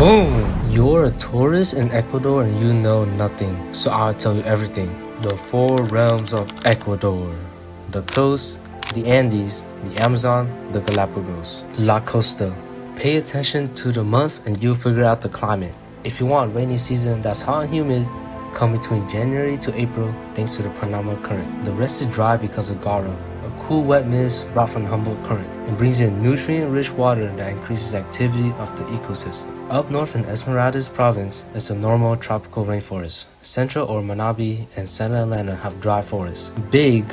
Boom! You're a tourist in Ecuador and you know nothing, so I'll tell you everything. The 4 realms of Ecuador: the coast, the Andes, the Amazon, the Galapagos. La Costa. Pay attention to the month and you'll figure out the climate. If you want rainy season that's hot and humid, come between January to April thanks to the Panama Current. The rest is dry because of Gara, a cool wet mist brought from the Humboldt Current. It brings in nutrient-rich water that increases activity of the ecosystem. Up north in Esmeraldas province, it's a normal tropical rainforest. Central or Manabi and Santa Elena have dry forests. Big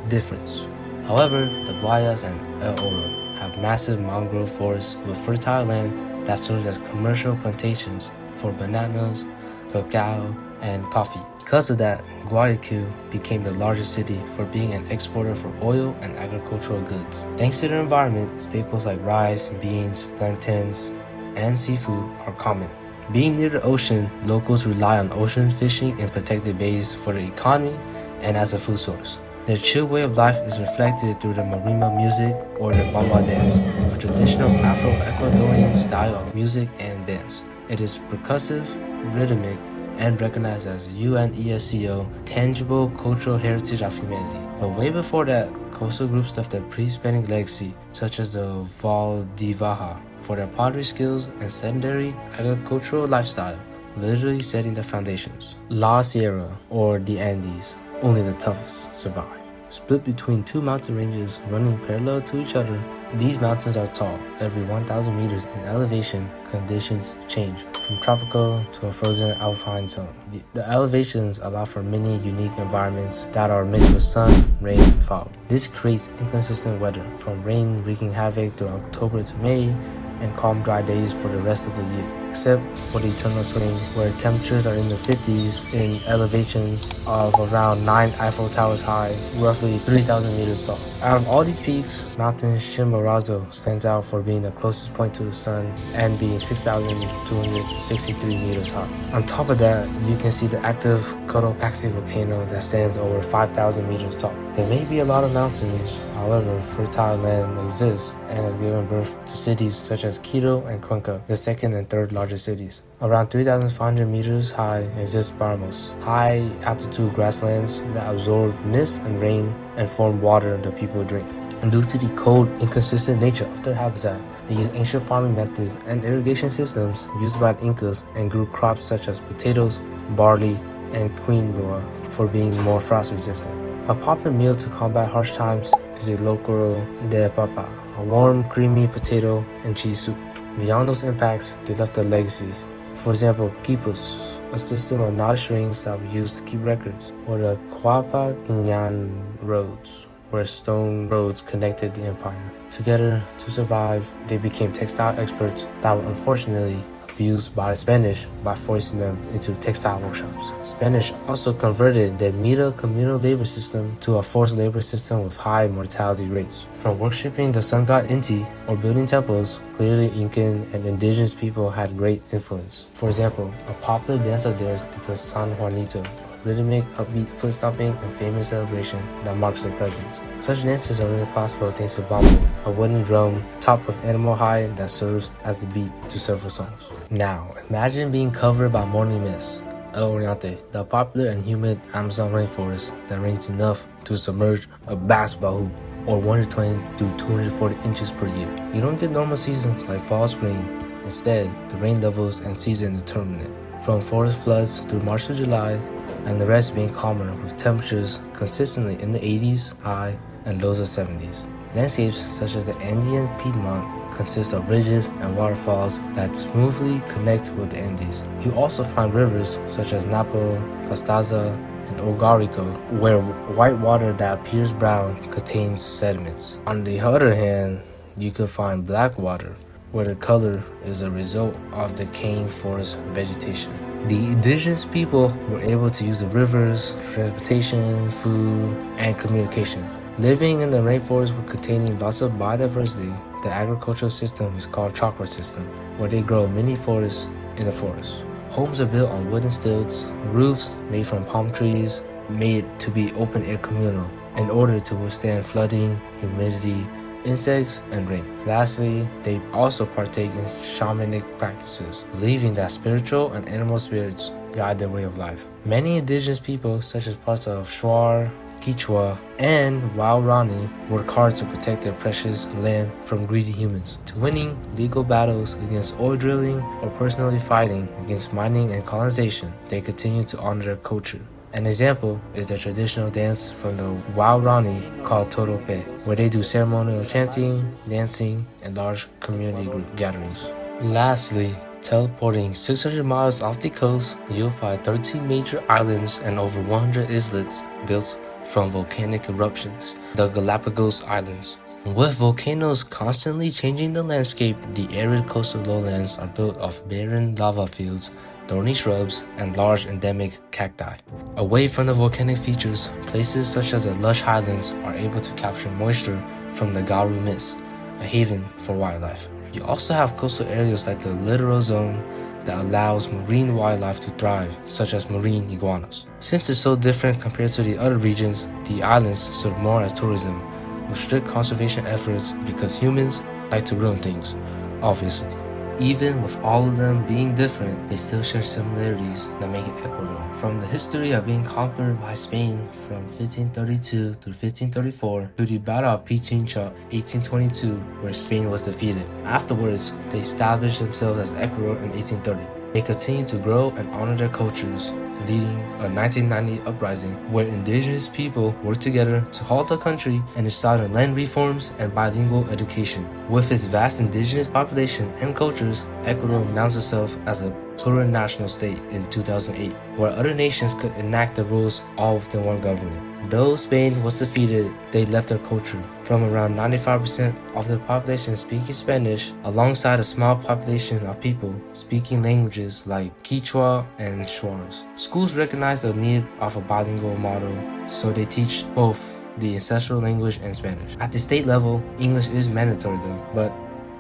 difference. However, the Guayas and El Oro have massive mangrove forests with fertile land that serves as commercial plantations for bananas, cacao, and coffee. Because of that, Guayaquil became the largest city for being an exporter for oil and agricultural goods. Thanks to their environment, staples like rice, beans, plantains, and seafood are common. Being near the ocean, locals rely on ocean fishing in protected bays for the economy and as a food source. Their chill way of life is reflected through the marimba music or the bamba dance, a traditional Afro-Ecuadorian style of music and dance. It is percussive, rhythmic, and recognized as UNESCO Tangible Cultural Heritage of Humanity. But way before that, coastal groups left a pre-Hispanic legacy, such as the Valdivaja, for their pottery skills and sedentary agricultural lifestyle, literally setting the foundations. La Sierra, or the Andes, only the toughest survive. Split between 2 mountain ranges running parallel to each other, these mountains are tall. Every 1,000 meters in elevation, conditions change from tropical to a frozen alpine zone. The elevations allow for many unique environments that are mixed with sun, rain, and fog. This creates inconsistent weather, from rain wreaking havoc through October to May, and calm dry days for the rest of the year, except for the eternal swing where temperatures are in the 50s in elevations of around 9 Eiffel Towers high, roughly 3,000 meters tall. Out of all these peaks, Mountain Chimborazo stands out for being the closest point to the sun and being 6,263 meters high. On top of that, you can see the active Cotopaxi volcano that stands over 5,000 meters tall. There may be a lot of mountains, however, fertile land exists and has given birth to cities such as Quito and Cuenca, the second and third largest cities. Around 3,500 meters high exists Paramos, high altitude grasslands that absorb mist and rain and form water that people drink. And due to the cold, inconsistent nature of their habitat, they use ancient farming methods and irrigation systems used by the Incas and grew crops such as potatoes, barley, and quinoa for being more frost resistant. A popular meal to combat harsh times is a local de papa, a warm, creamy potato and cheese soup. Beyond those impacts, they left a legacy. For example, quipus, a system of knotted rings that were used to keep records, or the Quapagnan roads, where stone roads connected the empire. Together, to survive, they became textile experts that were unfortunately abused by the Spanish by forcing them into textile workshops. The Spanish also converted the Mira communal labor system to a forced labor system with high mortality rates. From worshipping the sun god Inti or building temples, clearly Incan and indigenous people had great influence. For example, a popular dance of theirs is the San Juanito, rhythmic, upbeat foot stomping and famous celebration that marks their presence. Such dances are only possible thanks to bambo, a wooden drum topped with animal hide that serves as the beat to several songs. Now, imagine being covered by morning mist. El Oriente, the popular and humid Amazon rainforest that rains enough to submerge a basketball hoop, or 120 to 240 inches per year. You don't get normal seasons like fall, spring. Instead, the rain levels and season determine it. From forest floods through March to July, and the rest being calmer with temperatures consistently in the 80s high and lows of 70s. Landscapes such as the Andean Piedmont consist of ridges and waterfalls that smoothly connect with the Andes. You also find rivers such as Napo, Pastaza, and Ogarico, where white water that appears brown contains sediments. On the other hand, you could find black water, where the color is a result of decaying forest vegetation. The indigenous people were able to use the rivers, transportation, food, and communication. Living in the rainforest with containing lots of biodiversity, the agricultural system is called chakra system, where they grow many forests in the forest. Homes are built on wooden stilts, roofs made from palm trees, made to be open-air communal in order to withstand flooding, humidity, insects, and rain. Lastly, they also partake in shamanic practices, believing that spiritual and animal spirits guide their way of life. Many indigenous people, such as parts of Shuar, Quichua, and Waorani, work hard to protect their precious land from greedy humans. To winning legal battles against oil drilling or personally fighting against mining and colonization, they continue to honor their culture. An example is the traditional dance from the Waorani called Torope, where they do ceremonial chanting, dancing, and large community group gatherings. Lastly, teleporting 600 miles off the coast, you'll find 13 major islands and over 100 islets built from volcanic eruptions, the Galapagos Islands. With volcanoes constantly changing the landscape, the arid coastal lowlands are built of barren lava fields, thorny shrubs, and large endemic cacti. Away from the volcanic features, places such as the lush highlands are able to capture moisture from the Garu mist, a haven for wildlife. You also have coastal areas like the littoral zone that allows marine wildlife to thrive, such as marine iguanas. Since it's so different compared to the other regions, the islands serve more as tourism, with strict conservation efforts because humans like to ruin things, obviously. Even with all of them being different, they still share similarities that make it Ecuador. From the history of being conquered by Spain from 1532 through 1534 to the Battle of Pichincha 1822, where Spain was defeated. Afterwards, they established themselves as Ecuador in 1830. They continued to grow and honor their cultures, leading a 1990 uprising where indigenous people worked together to halt the country and decided on land reforms and bilingual education. With its vast indigenous population and cultures, Ecuador announced itself as a plurinational state in 2008, where other nations could enact the rules all within one government. Though Spain was defeated, they left their culture, from around 95% of the population speaking Spanish, alongside a small population of people speaking languages like Quechua and Shuars. Schools recognize the need of a bilingual model, so they teach both the ancestral language and Spanish. At the state level, English is mandatory though, but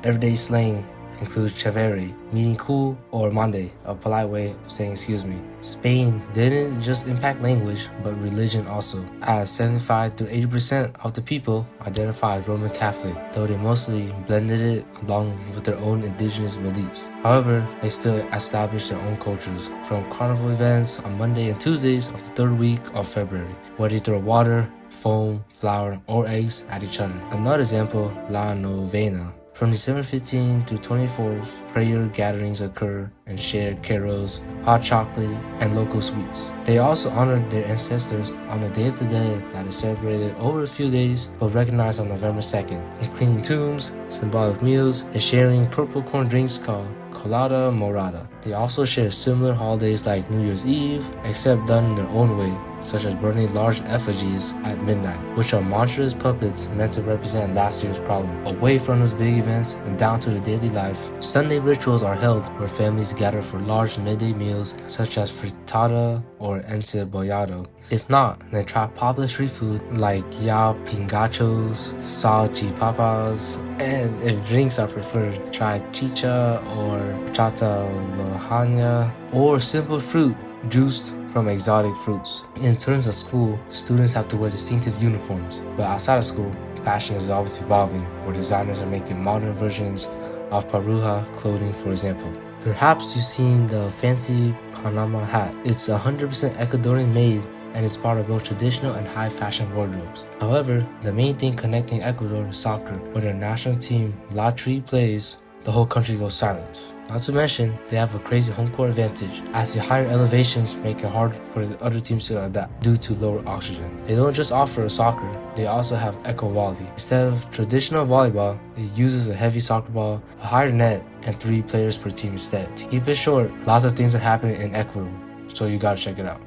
everyday slang includes chévere, meaning cool, or mande, a polite way of saying excuse me. Spain didn't just impact language, but religion also, as 75 to 80% of the people identify as Roman Catholic, though they mostly blended it along with their own indigenous beliefs. However, they still established their own cultures, from carnival events on Monday and Tuesdays of the third week of February, where they throw water, foam, flour, or eggs at each other. Another example, La Novena. From December 15 to 24th, prayer gatherings occur and share carols, hot chocolate, and local sweets. They also honored their ancestors on the Day of the Dead that is celebrated over a few days but recognized on November 2nd, and cleaning tombs, symbolic meals, and sharing purple corn drinks called Colada Morada. They also share similar holidays like New Year's Eve, except done in their own way, such as burning large effigies at midnight, which are monstrous puppets meant to represent last year's problem. Away from those big events and down to the daily life, Sunday rituals are held where families gather for large midday meals such as fritada or encebollado. If not, they try popular street food like ya pingachos, salchipapas, and if drinks are preferred, try chicha or chata lojana, or simple fruit juiced from exotic fruits. In terms of school, students have to wear distinctive uniforms, but outside of school, fashion is always evolving, where designers are making modern versions of Paruha clothing, for example. Perhaps you've seen the fancy Panama hat. It's 100% Ecuadorian made and is part of both traditional and high fashion wardrobes. However, the main thing connecting Ecuador to soccer, where their national team La Tri plays, the whole country goes silent. Not to mention, they have a crazy home court advantage, as the higher elevations make it hard for the other teams to adapt due to lower oxygen. They don't just offer soccer, they also have Ecuavoley. Instead of traditional volleyball, it uses a heavy soccer ball, a higher net, and 3 players per team instead. To keep it short, lots of things are happening in Ecuador, so you gotta check it out.